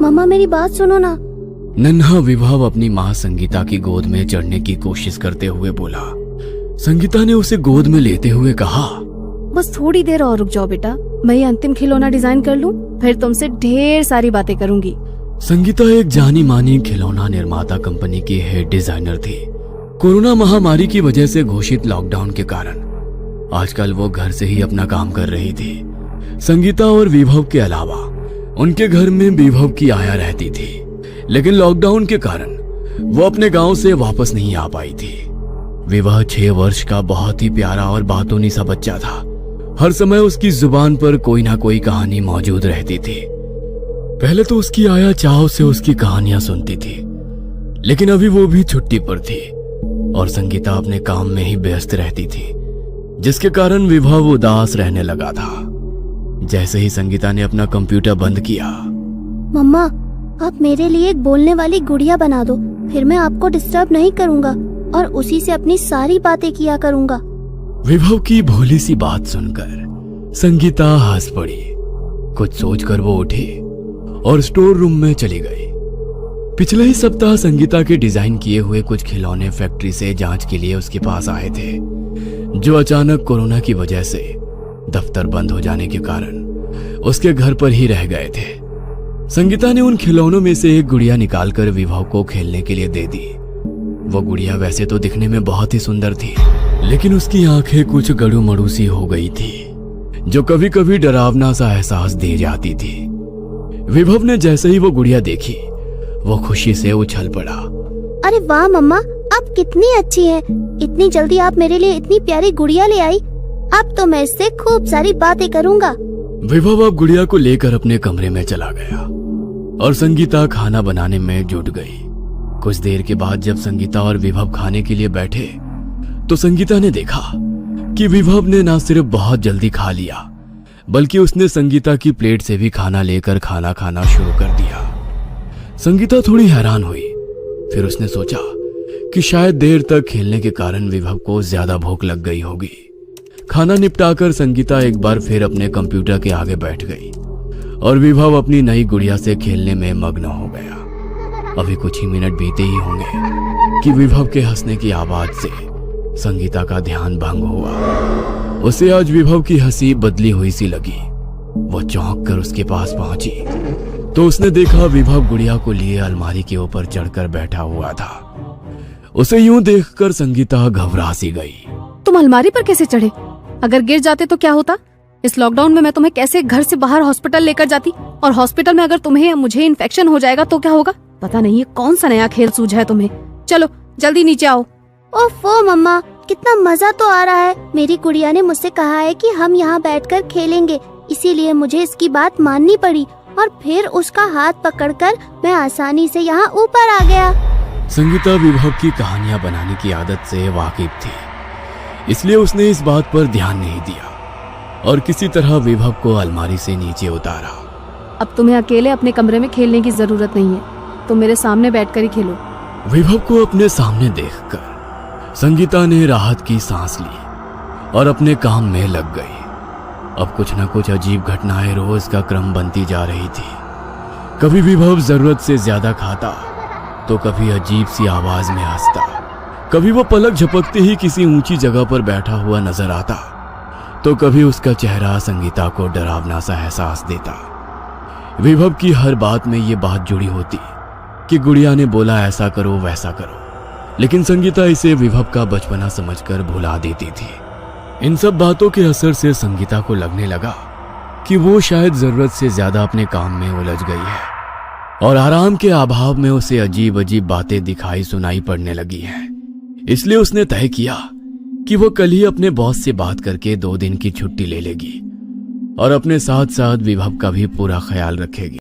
मम्मा मेरी बात सुनो ना। नन्हा विभव अपनी माँ संगीता की गोद में चढ़ने की कोशिश करते हुए बोला। संगीता ने उसे गोद में लेते हुए कहा, बस थोड़ी देर और रुक जाओ बेटा, मैं ये अंतिम खिलौना डिजाइन कर लूं, फिर तुमसे ढेर सारी बातें करूंगी। संगीता एक जानी मानी खिलौना निर्माता कंपनी की हेड डिजाइनर थी। कोरोना महामारी की वजह से घोषित लॉकडाउन के कारण आजकल वो घर से ही अपना काम कर रही थी। संगीता और विभव के अलावा उनके घर में विभव की आया रहती थी, लेकिन लॉकडाउन के कारण वो अपने गांव से वापस नहीं आ पाई थी। विभव 6 वर्ष का बहुत ही प्यारा और बातूनी सा बच्चा था। हर समय उसकी जुबान पर कोई ना कोई कहानी मौजूद रहती थी। पहले तो उसकी आया चाव से उसकी कहानियां सुनती थी, लेकिन अभी वो भी छुट्टी पर थी और संगीता अपने काम में ही व्यस्त रहती थी, जिसके कारण विभव उदास रहने लगा था। जैसे ही संगीता ने अपना कंप्यूटर बंद किया, मम्मा आप मेरे लिए एक बोलने वाली गुड़िया बना दो, फिर मैं आपको डिस्टर्ब नहीं करूंगा और उसी से अपनी सारी बातें किया करूंगा। विभव की भोली सी बात सुनकर संगीता हंस पड़ी। कुछ सोचकर वो उठी और स्टोर रूम में चली गई। पिछले ही सप्ताह संगीता के डिजाइन किए हुए कुछ खिलौने फैक्ट्री से जांच के लिए उसके पास आए थे, जो अचानक कोरोना की वजह से दफ्तर बंद हो जाने के कारण उसके घर पर ही रह गए थे। संगीता ने उन खिलौनों में से एक गुड़िया निकालकर विभव को खेलने के लिए दे दी। वो गुड़िया वैसे तो दिखने में बहुत ही सुंदर थी, लेकिन उसकी आंखें कुछ गड़ू मड़ू सी हो गई थी, जो कभी कभी डरावना सा एहसास दे जाती थी। विभव ने जैसे ही वो गुड़िया देखी, वो खुशी से उछल पड़ा। अरे वाह मम्मा, आप कितनी अच्छी हैं। इतनी जल्दी आप मेरे लिए इतनी प्यारी गुड़िया ले आई। अब तो मैं इससे खूब सारी बातें करूंगा। विभव अब गुड़िया को लेकर अपने कमरे में चला गया और संगीता खाना बनाने में जुट गई। कुछ देर के बाद जब संगीता और विभव खाने के लिए बैठे, तो संगीता ने देखा कि विभव ने ना सिर्फ बहुत जल्दी खा लिया, बल्कि उसने संगीता की प्लेट से भी खाना लेकर खाना खाना शुरू कर दिया। संगीता थोड़ी हैरान हुई। फिर उसने सोचा कि शायद देर तक खेलने के कारण विभव को ज्यादा भूख लग गई होगी। खाना निपटाकर संगीता एक बार फिर अपने कंप्यूटर के आगे बैठ गई और विभव अपनी नई गुड़िया से खेलने में मग्न हो गया। अभी कुछ ही मिनट बीते ही होंगे कि विभव के हंसने की आवाज से संगीता का ध्यान भंग हुआ। उसे आज विभव की हंसी बदली हुई सी लगी। वो चौंक कर उसके पास पहुंची तो उसने देखा विभव गुड़िया को लिए अलमारी के ऊपर चढ़कर बैठा हुआ था। उसे यूं देखकर संगीता घबरा सी गई। तुम अलमारी पर कैसे चढ़े? अगर गिर जाते तो क्या होता? इस लॉकडाउन में मैं तुम्हें कैसे घर से बाहर हॉस्पिटल लेकर जाती? और हॉस्पिटल में अगर तुम्हें या मुझे इन्फेक्शन हो जाएगा तो क्या होगा? पता नहीं ये कौन सा नया खेल सूझा है तुम्हें। चलो जल्दी नीचे आओ। ओफो मम्मा, कितना मजा तो आ रहा है। मेरी गुड़िया ने मुझसे कहा है कि हम यहाँ बैठकर खेलेंगे, इसीलिए मुझे इसकी बात माननी पड़ी और फिर उसका हाथ पकड़कर मैं आसानी से यहाँ ऊपर आ गया। संगीता विभव की कहानियां बनाने की आदत से वाकिफ थी, इसलिए उसने इस बात पर ध्यान नहीं दिया और किसी तरह विभव को अलमारी से नीचे उतारा। अब तुम्हें अकेले अपने कमरे में खेलने की जरूरत नहीं है, तुम मेरे सामने बैठकर ही खेलो। विभव को अपने सामने देखकर संगीता ने राहत की सांस ली और अपने काम में लग गई। अब कुछ न कुछ अजीब घटनाएं रोज का क्रम बनती जा रही थी। कभी विभव जरूरत से ज्यादा खाता तो कभी अजीब सी आवाज में हंसता, कभी वो पलक झपकते ही किसी ऊंची जगह पर बैठा हुआ नजर आता, तो कभी उसका चेहरा संगीता को डरावना सा एहसास देता। विभव की हर बात में ये बात जुड़ी होती कि गुड़िया ने बोला ऐसा करो वैसा करो, लेकिन संगीता इसे विभव का बचपना समझकर भुला देती थी। इन सब बातों के असर से संगीता को लगने लगा कि वो शायद जरूरत से ज्यादा अपने काम में उलझ गई है और आराम के अभाव में उसे अजीब अजीब बातें दिखाई सुनाई पड़ने लगी हैं। इसलिए उसने तय किया कि वो कल ही अपने बॉस से बात करके 2 दिन की छुट्टी ले लेगी और अपने साथ साथ विभव का भी पूरा ख्याल रखेगी।